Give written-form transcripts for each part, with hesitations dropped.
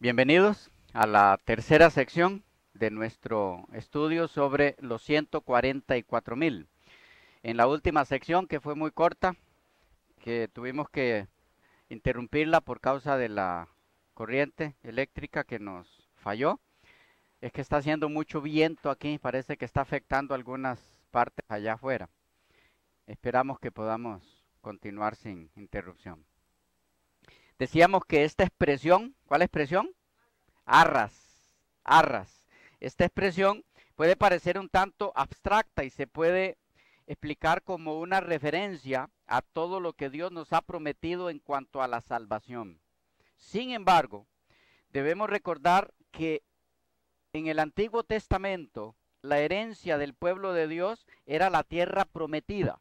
Bienvenidos a la tercera sección de nuestro estudio sobre los 144,000. En la última sección, que fue muy corta, que tuvimos que interrumpirla por causa de la corriente eléctrica que nos falló, es que está haciendo mucho viento aquí, parece que está afectando algunas partes allá afuera. Esperamos que podamos continuar sin interrupción. Decíamos que esta expresión, ¿cuál expresión? Arras, arras. Esta expresión puede parecer un tanto abstracta y se puede explicar como una referencia a todo lo que Dios nos ha prometido en cuanto a la salvación. Sin embargo, debemos recordar que en el Antiguo Testamento la herencia del pueblo de Dios era la tierra prometida.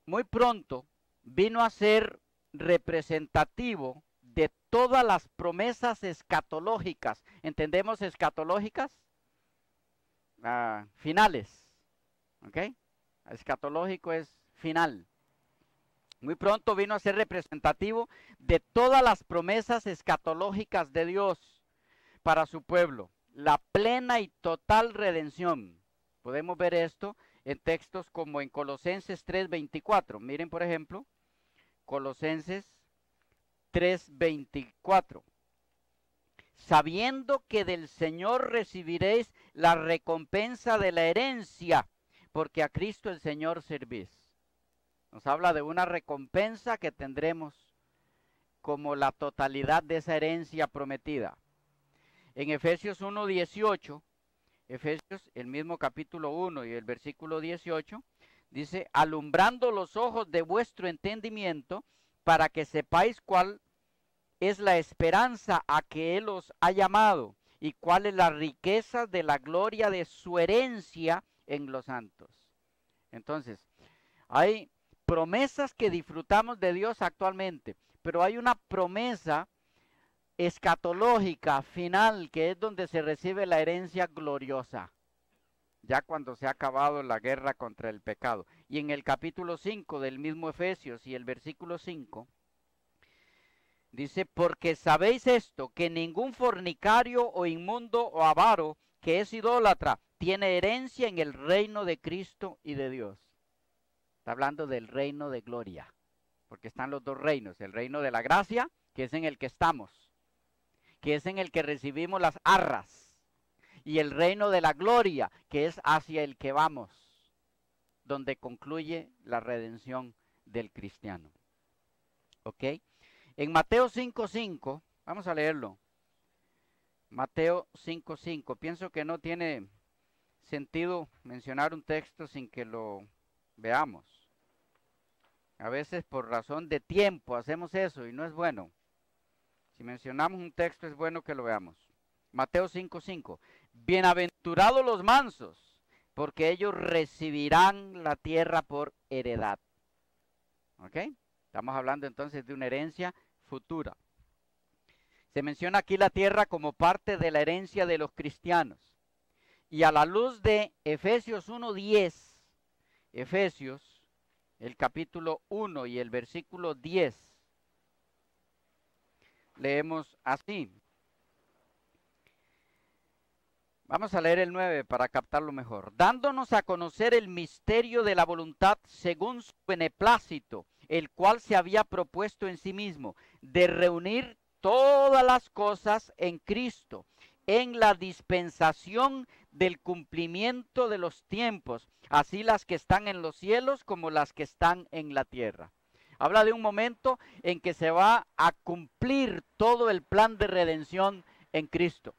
Muy pronto vino a ser representativo de todas las promesas escatológicas. ¿Entendemos escatológicas? Finales. ¿Ok? Escatológico es final. Muy pronto vino a ser representativo de todas las promesas escatológicas de Dios para su pueblo. La plena y total redención. Podemos ver esto en textos como en Colosenses 3:24. Miren, por ejemplo, Colosenses 3:24. Sabiendo que del Señor recibiréis la recompensa de la herencia, porque a Cristo el Señor servís. Nos habla de una recompensa que tendremos como la totalidad de esa herencia prometida. En Efesios 1:18, Efesios, el mismo capítulo 1 y el versículo 18, dice, alumbrando los ojos de vuestro entendimiento, para que sepáis cuál es la esperanza a que Él os ha llamado y cuál es la riqueza de la gloria de su herencia en los santos. Entonces, hay promesas que disfrutamos de Dios actualmente, pero hay una promesa escatológica final que es donde se recibe la herencia gloriosa, ya cuando se ha acabado la guerra contra el pecado. Y en el capítulo 5 del mismo Efesios y el versículo 5, dice, porque sabéis esto, que ningún fornicario o inmundo o avaro que es idólatra tiene herencia en el reino de Cristo y de Dios. Está hablando del reino de gloria, porque están los dos reinos, el reino de la gracia, que es en el que estamos, que es en el que recibimos las arras, y el reino de la gloria, que es hacia el que vamos, donde concluye la redención del cristiano. ¿Ok? En Mateo 5:5, vamos a leerlo. Mateo 5:5. Pienso que no tiene sentido mencionar un texto sin que lo veamos. A veces por razón de tiempo hacemos eso y no es bueno. Si mencionamos un texto es bueno que lo veamos. Mateo 5:5. Bienaventurados los mansos, porque ellos recibirán la tierra por heredad. ¿Ok? Estamos hablando entonces de una herencia futura. Se menciona aquí la tierra como parte de la herencia de los cristianos. Y a la luz de Efesios 1:10, Efesios, el capítulo 1 y el versículo 10, leemos así. Vamos a leer el 9 para captarlo mejor. Dándonos a conocer el misterio de la voluntad según su beneplácito, el cual se había propuesto en sí mismo, de reunir todas las cosas en Cristo, en la dispensación del cumplimiento de los tiempos, así las que están en los cielos como las que están en la tierra. Habla de un momento en que se va a cumplir todo el plan de redención en Cristo.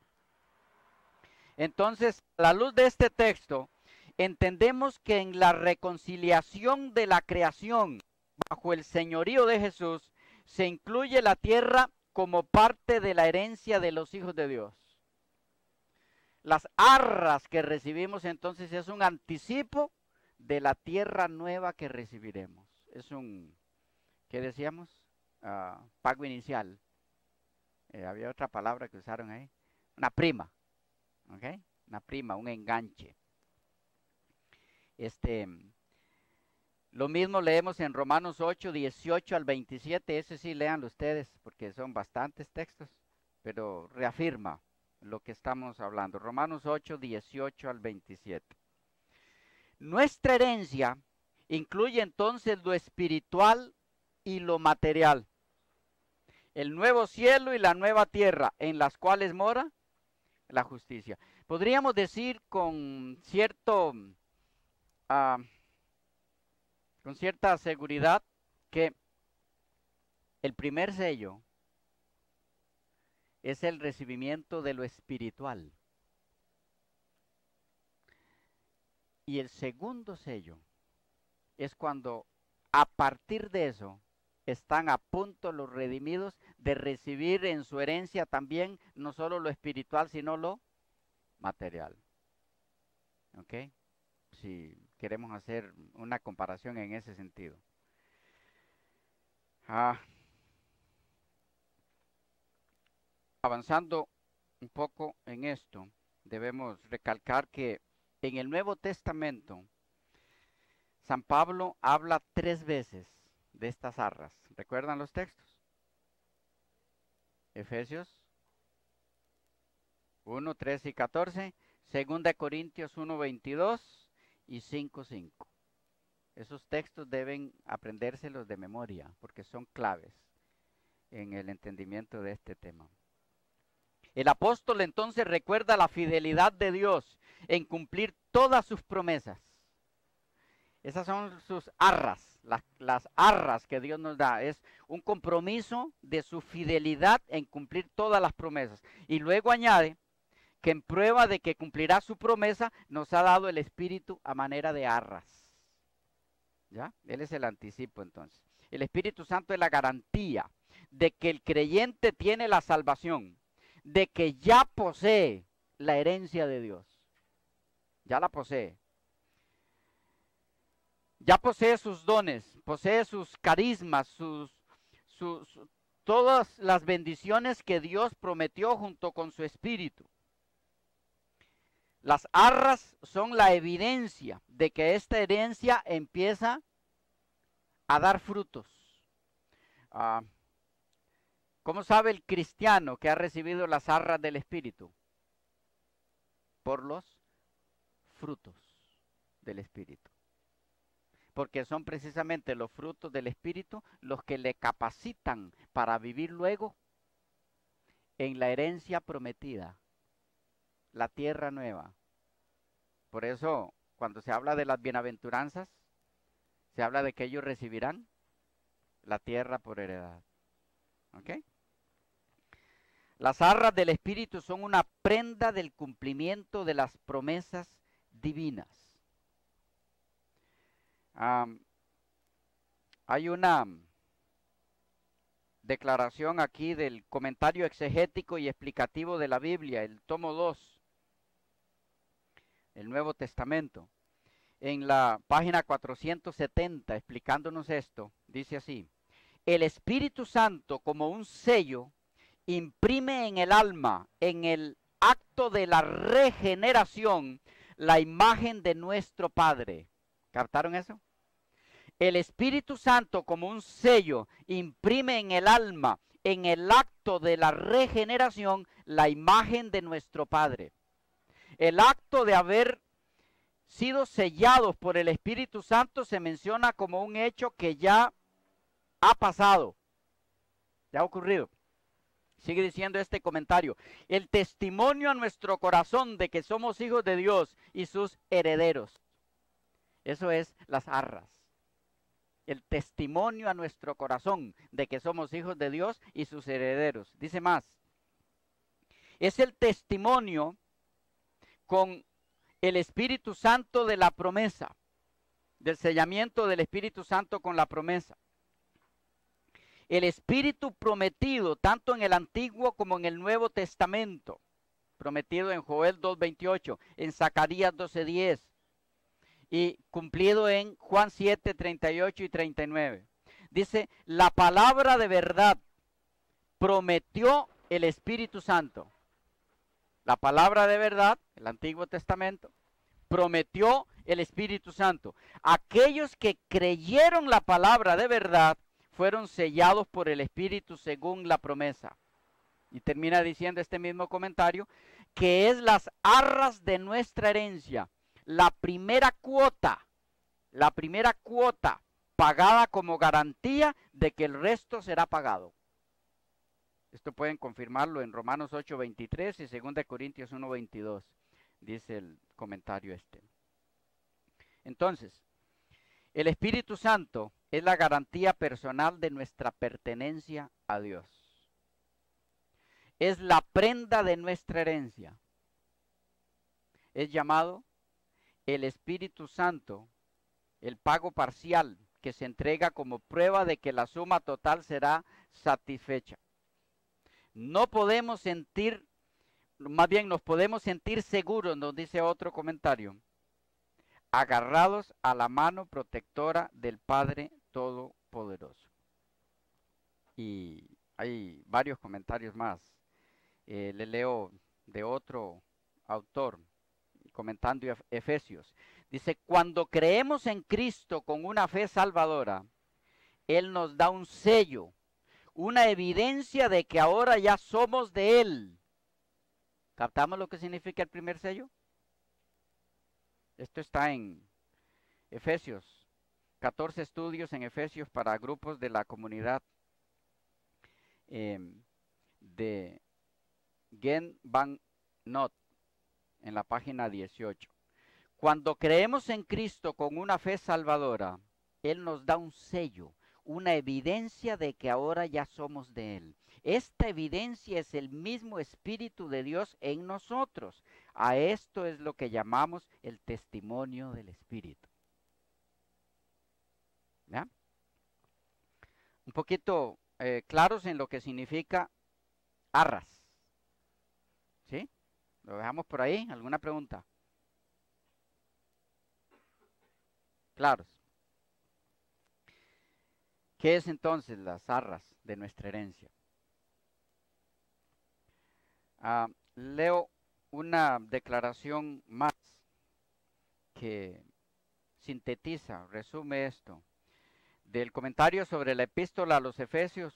Entonces, a la luz de este texto, entendemos que en la reconciliación de la creación bajo el señorío de Jesús, se incluye la tierra como parte de la herencia de los hijos de Dios. Las arras que recibimos entonces es un anticipo de la tierra nueva que recibiremos. Es un, ¿qué decíamos? Pago inicial. Había otra palabra que usaron ahí. Una prima. ¿Ok? Una prima, un enganche. Lo mismo leemos en Romanos 8, 18 al 27. Ese sí, léanlo ustedes, porque son bastantes textos, pero reafirma lo que estamos hablando. Romanos 8, 18 al 27. Nuestra herencia incluye entonces lo espiritual y lo material. El nuevo cielo y la nueva tierra, en las cuales mora la justicia. Podríamos decir con cierta seguridad que el primer sello es el recibimiento de lo espiritual. Y el segundo sello es cuando a partir de eso están a punto los redimidos de recibir en su herencia también no solo lo espiritual, sino lo material. ¿Ok? Si queremos hacer una comparación en ese sentido. Avanzando un poco en esto, debemos recalcar que en el Nuevo Testamento, San Pablo habla 3 veces de estas arras. ¿Recuerdan los textos? Efesios 1, 13 y 14, 2 Corintios 1, 22 y 5, 5. Esos textos deben aprendérselos de memoria porque son claves en el entendimiento de este tema. El apóstol entonces recuerda la fidelidad de Dios en cumplir todas sus promesas. Esas son sus arras, las arras que Dios nos da. Es un compromiso de su fidelidad en cumplir todas las promesas. Y luego añade que en prueba de que cumplirá su promesa, nos ha dado el Espíritu a manera de arras. ¿Ya? Él es el anticipo entonces. El Espíritu Santo es la garantía de que el creyente tiene la salvación, de que ya posee la herencia de Dios. Ya la posee. Ya posee sus dones, posee sus carismas, todas las bendiciones que Dios prometió junto con su Espíritu. Las arras son la evidencia de que esta herencia empieza a dar frutos. ¿Cómo sabe el cristiano que ha recibido las arras del Espíritu? Por los frutos del Espíritu. Porque son precisamente los frutos del Espíritu los que le capacitan para vivir luego en la herencia prometida, la tierra nueva. Por eso, cuando se habla de las bienaventuranzas, se habla de que ellos recibirán la tierra por heredad. ¿Ok? Las arras del Espíritu son una prenda del cumplimiento de las promesas divinas. Hay una declaración aquí del comentario exegético y explicativo de la Biblia, el tomo 2, el Nuevo Testamento. En la página 470, explicándonos esto, dice así: el Espíritu Santo, como un sello, imprime en el alma, en el acto de la regeneración, la imagen de nuestro Padre. ¿Captaron eso? El Espíritu Santo, como un sello, imprime en el alma, en el acto de la regeneración, la imagen de nuestro Padre. El acto de haber sido sellados por el Espíritu Santo se menciona como un hecho que ya ha pasado, ya ha ocurrido. Sigue diciendo este comentario: el testimonio a nuestro corazón de que somos hijos de Dios y sus herederos. Eso es las arras. El testimonio a nuestro corazón de que somos hijos de Dios y sus herederos. Dice más: es el testimonio con el Espíritu Santo de la promesa, del sellamiento del Espíritu Santo con la promesa. El Espíritu prometido, tanto en el Antiguo como en el Nuevo Testamento, prometido en Joel 2:28, en Zacarías 12:10, y cumplido en Juan 7:38 y 39. Dice: la palabra de verdad prometió el Espíritu Santo. La palabra de verdad, el Antiguo Testamento, prometió el Espíritu Santo. Aquellos que creyeron la palabra de verdad fueron sellados por el Espíritu según la promesa. Y termina diciendo este mismo comentario, que es las arras de nuestra herencia, la primera cuota pagada como garantía de que el resto será pagado. Esto pueden confirmarlo en Romanos 8:23 y 2 Corintios 1:22, dice el comentario este. Entonces, el Espíritu Santo es la garantía personal de nuestra pertenencia a Dios. Es la prenda de nuestra herencia. Es llamado el Espíritu Santo, el pago parcial que se entrega como prueba de que la suma total será satisfecha. No podemos sentir, más bien nos podemos sentir seguros, nos dice otro comentario, agarrados a la mano protectora del Padre Todopoderoso. Y hay varios comentarios más. Le leo de otro autor comentando Efesios. Dice: cuando creemos en Cristo con una fe salvadora, Él nos da un sello, una evidencia de que ahora ya somos de Él. ¿Captamos lo que significa el primer sello? Esto está en Efesios, 14 estudios en Efesios para grupos de la comunidad de Gen Van Not, en la página 18. Cuando creemos en Cristo con una fe salvadora, Él nos da un sello, una evidencia de que ahora ya somos de Él. Esta evidencia es el mismo Espíritu de Dios en nosotros. A esto es lo que llamamos el testimonio del Espíritu. ¿Ya? Un poquito claros en lo que significa arras. ¿Sí? ¿Lo dejamos por ahí? ¿Alguna pregunta? Claros. ¿Qué es entonces las arras de nuestra herencia? Leo una declaración más que sintetiza, resume esto, del comentario sobre la epístola a los Efesios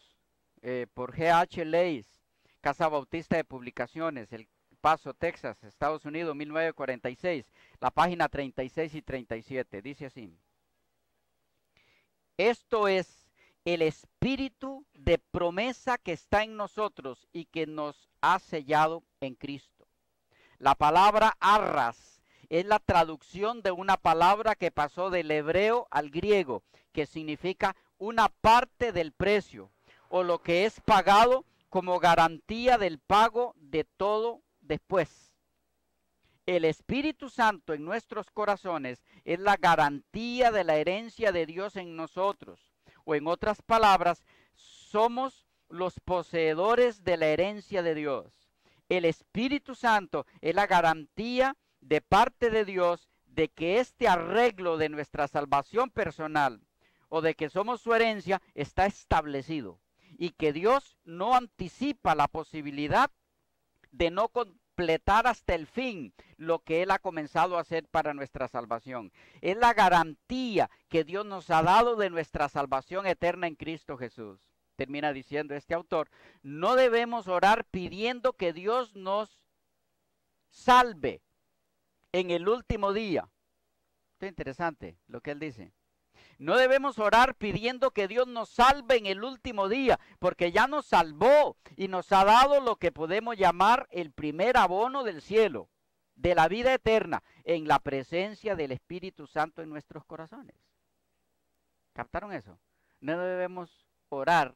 por G.H. Leis, Casa Bautista de Publicaciones, El Paso, Texas, Estados Unidos, 1946, la página 36 y 37. Dice así: esto es el espíritu de promesa que está en nosotros y que nos ha sellado en Cristo. La palabra arras es la traducción de una palabra que pasó del hebreo al griego, que significa una parte del precio, o lo que es pagado como garantía del pago de todo después. El Espíritu Santo en nuestros corazones es la garantía de la herencia de Dios en nosotros. O en otras palabras, somos los poseedores de la herencia de Dios. El Espíritu Santo es la garantía de parte de Dios de que este arreglo de nuestra salvación personal o de que somos su herencia está establecido y que Dios no anticipa la posibilidad de no completar hasta el fin lo que Él ha comenzado a hacer para nuestra salvación. Es la garantía que Dios nos ha dado de nuestra salvación eterna en Cristo Jesús. Termina diciendo este autor: no debemos orar pidiendo que Dios nos salve en el último día. Esto es interesante lo que él dice. No debemos orar pidiendo que Dios nos salve en el último día, porque ya nos salvó y nos ha dado lo que podemos llamar el primer abono del cielo, de la vida eterna, en la presencia del Espíritu Santo en nuestros corazones. ¿Captaron eso? No debemos orar,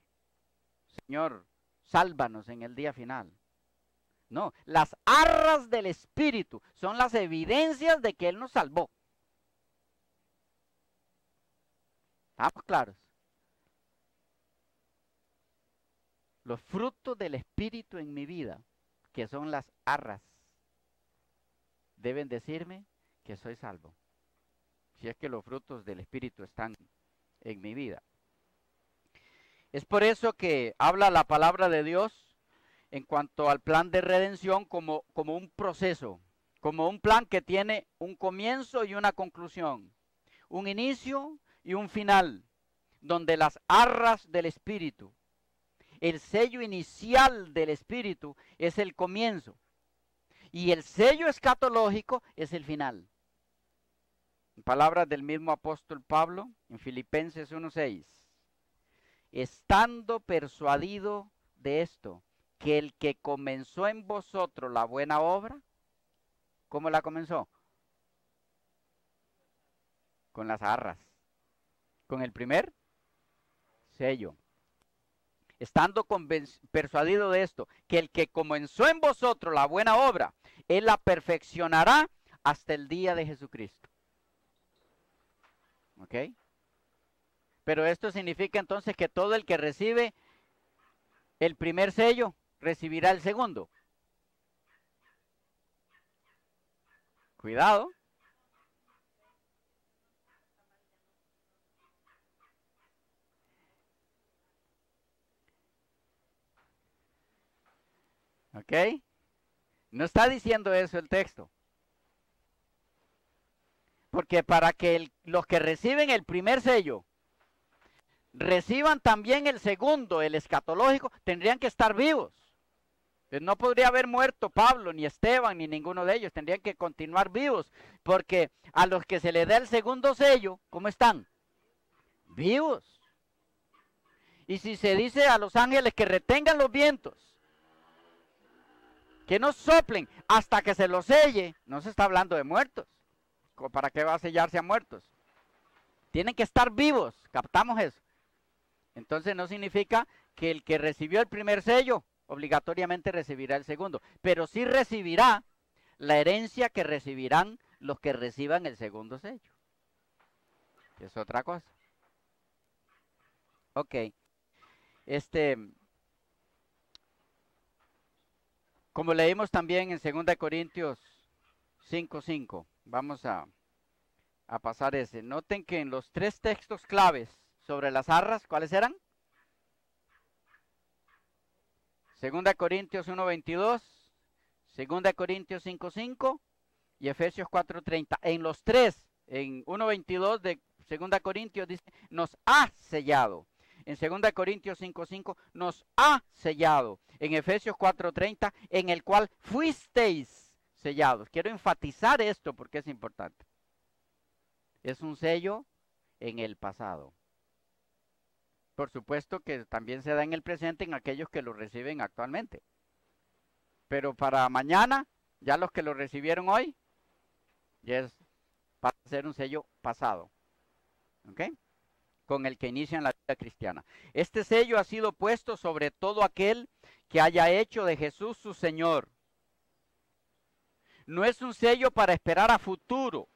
Señor, sálvanos en el día final. No, las arras del Espíritu son las evidencias de que Él nos salvó. ¿Estamos claros? Los frutos del Espíritu en mi vida, que son las arras, deben decirme que soy salvo. Si es que los frutos del Espíritu están en mi vida. Es por eso que habla la palabra de Dios en cuanto al plan de redención como un proceso, como un plan que tiene un comienzo y una conclusión, un inicio y un final, donde las arras del Espíritu, el sello inicial del Espíritu es el comienzo y el sello escatológico es el final. En palabras del mismo apóstol Pablo, en Filipenses 1:6, estando persuadido de esto, que el que comenzó en vosotros la buena obra, ¿cómo la comenzó? Con las arras, con el primer sello. Estando persuadido de esto, que el que comenzó en vosotros la buena obra, Él la perfeccionará hasta el día de Jesucristo. ¿Ok? Pero esto significa entonces que todo el que recibe el primer sello, recibirá el segundo. Cuidado. ¿Ok? No está diciendo eso el texto. Porque para que los que reciben el primer sello reciban también el segundo, el escatológico, tendrían que estar vivos. Pues no podría haber muerto Pablo, ni Esteban, ni ninguno de ellos. Tendrían que continuar vivos. Porque a los que se les da el segundo sello, ¿cómo están? Vivos. Y si se dice a los ángeles que retengan los vientos, que no soplen hasta que se los selle, no se está hablando de muertos. ¿Para qué va a sellarse a muertos? Tienen que estar vivos, captamos eso. Entonces no significa que el que recibió el primer sello obligatoriamente recibirá el segundo, pero sí recibirá la herencia que recibirán los que reciban el segundo sello. Es otra cosa. Ok. Como leímos también en 2 Corintios 5:5, vamos a pasar ese. Noten que en los tres textos claves sobre las arras, ¿cuáles eran? 2 Corintios 1:22, 2 Corintios 5:5 y Efesios 4:30. En los tres, en 1:22 de 2 Corintios dice, nos ha sellado. En 2 Corintios 5:5 nos ha sellado. En Efesios 4:30, en el cual fuisteis sellados. Quiero enfatizar esto porque es importante. Es un sello en el pasado. Por supuesto que también se da en el presente en aquellos que lo reciben actualmente. Pero para mañana, ya los que lo recibieron hoy, ya es para ser un sello pasado. ¿Ok? Con el que inician la vida cristiana. Este sello ha sido puesto sobre todo aquel que haya hecho de Jesús su Señor. No es un sello para esperar a futuro,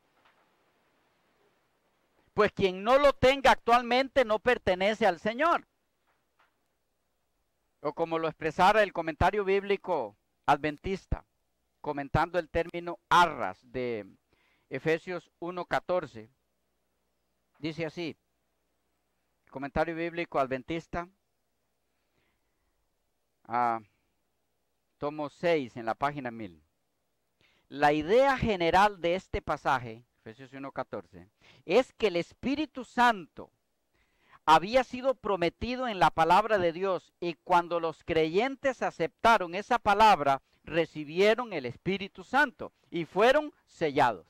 pues quien no lo tenga actualmente no pertenece al Señor. O como lo expresara el comentario bíblico adventista, comentando el término arras de Efesios 1:14, dice así, comentario bíblico adventista, tomo 6 en la página 1000. La idea general de este pasaje, Efesios 1:14, es que el Espíritu Santo había sido prometido en la palabra de Dios y cuando los creyentes aceptaron esa palabra recibieron el Espíritu Santo y fueron sellados.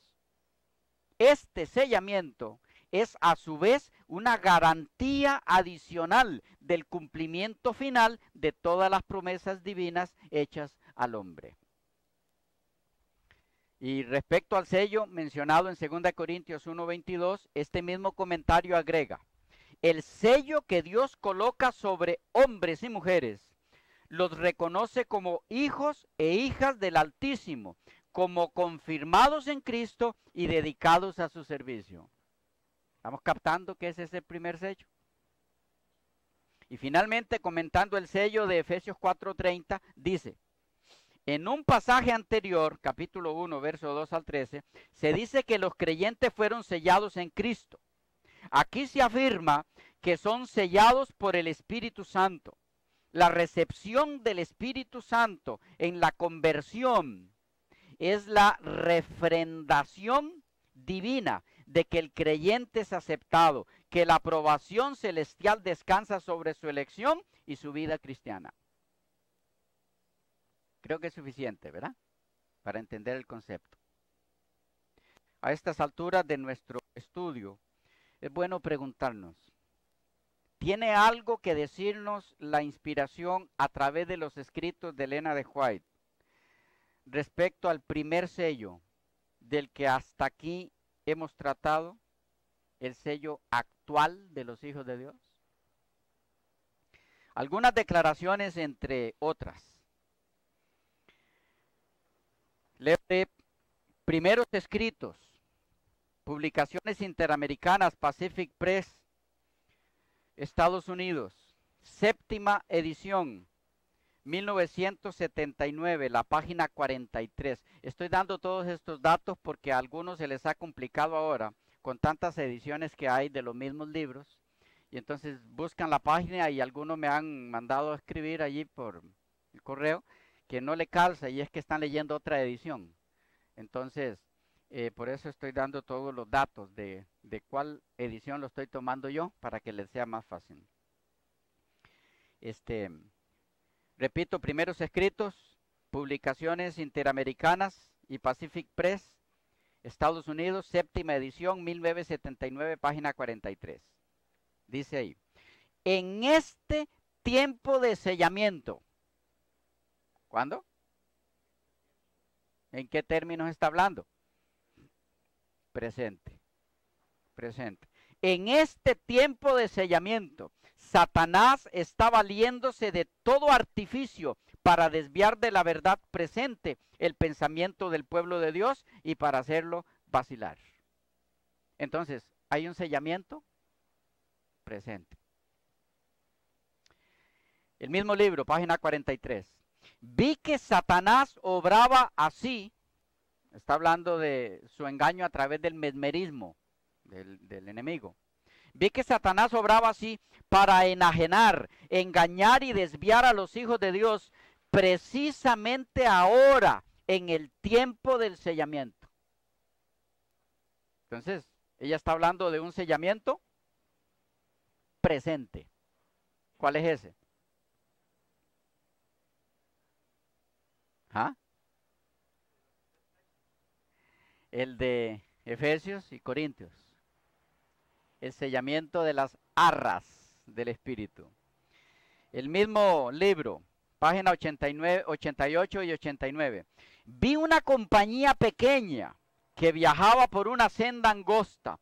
Este sellamiento es a su vez una garantía adicional del cumplimiento final de todas las promesas divinas hechas al hombre. Y respecto al sello mencionado en 2 Corintios 1:22, este mismo comentario agrega: el sello que Dios coloca sobre hombres y mujeres los reconoce como hijos e hijas del Altísimo, como confirmados en Cristo y dedicados a su servicio. ¿Estamos captando que ese es el primer sello? Y finalmente, comentando el sello de Efesios 4:30, dice: en un pasaje anterior, capítulo 1, verso 2 al 13, se dice que los creyentes fueron sellados en Cristo. Aquí se afirma que son sellados por el Espíritu Santo. La recepción del Espíritu Santo en la conversión es la refrendación divina de que el creyente es aceptado, que la aprobación celestial descansa sobre su elección y su vida cristiana. Creo que es suficiente, ¿verdad? Para entender el concepto. A estas alturas de nuestro estudio, es bueno preguntarnos: ¿tiene algo que decirnos la inspiración a través de los escritos de Elena de White respecto al primer sello del que hasta aquí hemos tratado, el sello actual de los hijos de Dios? Algunas declaraciones entre otras. Leo primeros escritos, publicaciones interamericanas, Pacific Press, Estados Unidos, séptima edición, 1979, la página 43. Estoy dando todos estos datos porque a algunos se les ha complicado ahora con tantas ediciones que hay de los mismos libros. Y entonces buscan la página y algunos me han mandado a escribir allí por el correo que no le calza y es que están leyendo otra edición. Entonces, por eso estoy dando todos los datos de cuál edición lo estoy tomando yo para que les sea más fácil. Repito, primeros escritos, publicaciones interamericanas y Pacific Press, Estados Unidos, séptima edición, 1979, página 43. Dice ahí: en este tiempo de sellamiento. ¿Cuándo? ¿En qué términos está hablando? Presente. Presente. En este tiempo de sellamiento, Satanás está valiéndose de todo artificio para desviar de la verdad presente el pensamiento del pueblo de Dios y para hacerlo vacilar. Entonces, ¿hay un sellamiento? Presente. El mismo libro, página 43. Vi que Satanás obraba así, está hablando de su engaño a través del mesmerismo del enemigo. Vi que Satanás obraba así para enajenar, engañar y desviar a los hijos de Dios precisamente ahora, en el tiempo del sellamiento. Entonces, ella está hablando de un sellamiento presente. ¿Cuál es ese? ¿Ah? El de Efesios y Corintios. El sellamiento de las arras del Espíritu. El mismo libro, página 89, 88 y 89. Vi una compañía pequeña que viajaba por una senda angosta.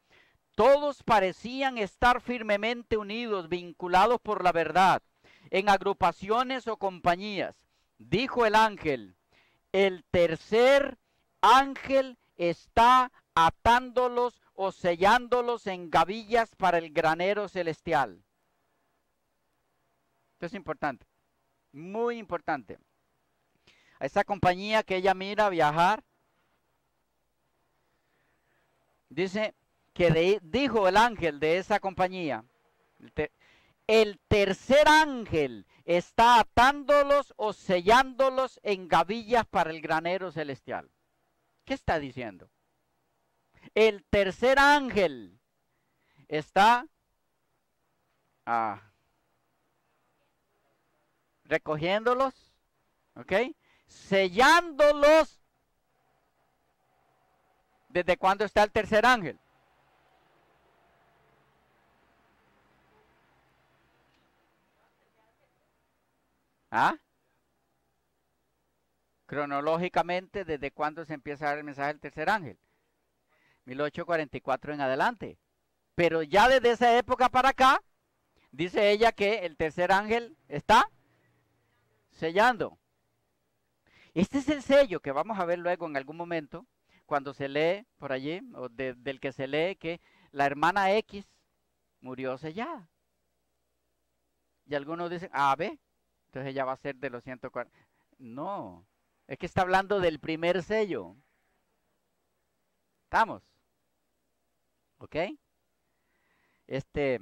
Todos parecían estar firmemente unidos, vinculados por la verdad, en agrupaciones o compañías. Dijo el ángel: el tercer ángel está atándolos o sellándolos en gavillas para el granero celestial. Esto es importante, muy importante. A esa compañía que ella mira viajar, dice que dijo el ángel de esa compañía: el tercer ángel está atándolos o sellándolos en gavillas para el granero celestial. ¿Qué está diciendo? El tercer ángel está recogiéndolos, ¿ok? sellándolos. ¿Desde cuándo está el tercer ángel? ¿Ah? Cronológicamente, ¿desde cuándo se empieza a dar el mensaje del tercer ángel? 1844 en adelante. Pero ya desde esa época para acá, dice ella que el tercer ángel está sellando. Este es el sello que vamos a ver luego en algún momento, cuando se lee por allí, o del que se lee que la hermana X murió sellada. Y algunos dicen, ve, entonces ella va a ser de los 140. No, es que está hablando del primer sello. ¿Estamos? ¿Ok? Este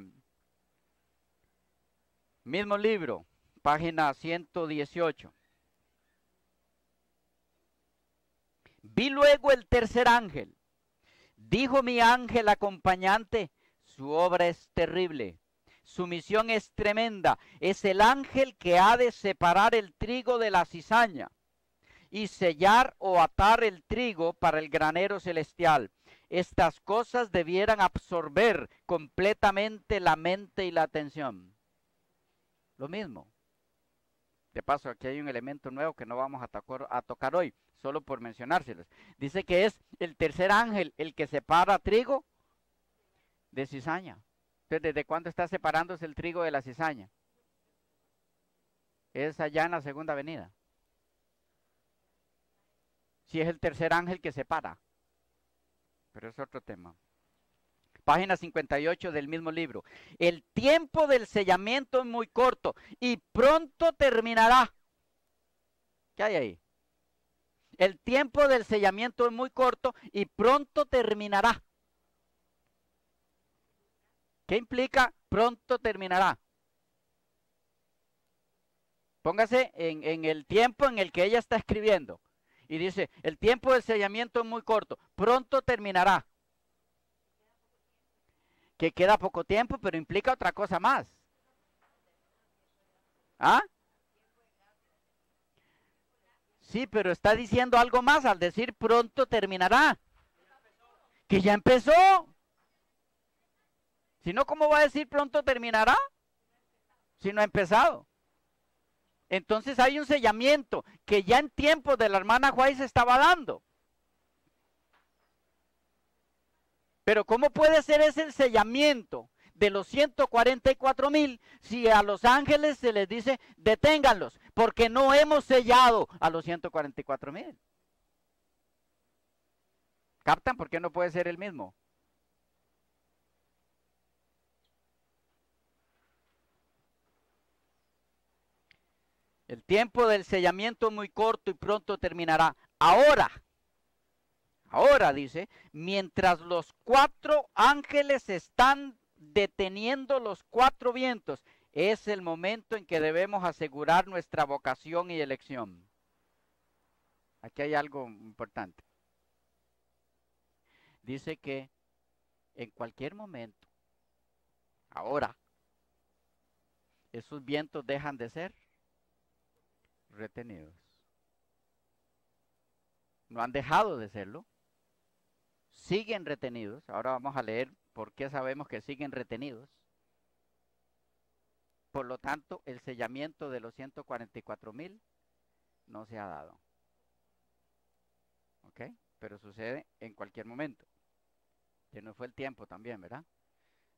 mismo libro, página 118. Vi luego el tercer ángel. Dijo mi ángel acompañante, su obra es terrible, su misión es tremenda. Es el ángel que ha de separar el trigo de la cizaña y sellar o atar el trigo para el granero celestial. Estas cosas debieran absorber completamente la mente y la atención. Lo mismo. De paso, aquí hay un elemento nuevo que no vamos a tocar hoy, solo por mencionárselos. Dice que es el tercer ángel el que separa trigo de cizaña. Entonces, ¿desde cuándo está separándose el trigo de la cizaña? Es allá en la segunda venida. Si es el tercer ángel que separa. Pero es otro tema. Página 58 del mismo libro. El tiempo del sellamiento es muy corto y pronto terminará. ¿Qué hay ahí? El tiempo del sellamiento es muy corto y pronto terminará. ¿Qué implica pronto terminará? Póngase en el tiempo en el que ella está escribiendo. Y dice, el tiempo del sellamiento es muy corto, pronto terminará. Que queda poco tiempo, pero implica otra cosa más. ¿Ah? Sí, pero está diciendo algo más al decir pronto terminará. Que ya empezó. Si no, ¿cómo va a decir pronto terminará? Si no ha empezado. Entonces hay un sellamiento que ya en tiempos de la hermana White se estaba dando. Pero ¿cómo puede ser ese el sellamiento de los 144,000 si a los ángeles se les dice deténganlos? Porque no hemos sellado a los 144,000. ¿Captan por qué no puede ser el mismo? El tiempo del sellamiento es muy corto y pronto terminará. Ahora dice, mientras los 4 ángeles están deteniendo los 4 vientos, es el momento en que debemos asegurar nuestra vocación y elección. Aquí hay algo importante. Dice que en cualquier momento, ahora, esos vientos dejan de ser retenidos. No han dejado de serlo. Siguen retenidos. Ahora vamos a leer por qué sabemos que siguen retenidos. Por lo tanto, el sellamiento de los 144,000 no se ha dado. ¿Ok? Pero sucede en cualquier momento. Que no fue el tiempo también, ¿verdad?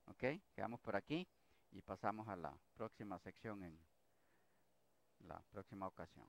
¿Ok? Quedamos por aquí y pasamos a la próxima sección en la próxima ocasión.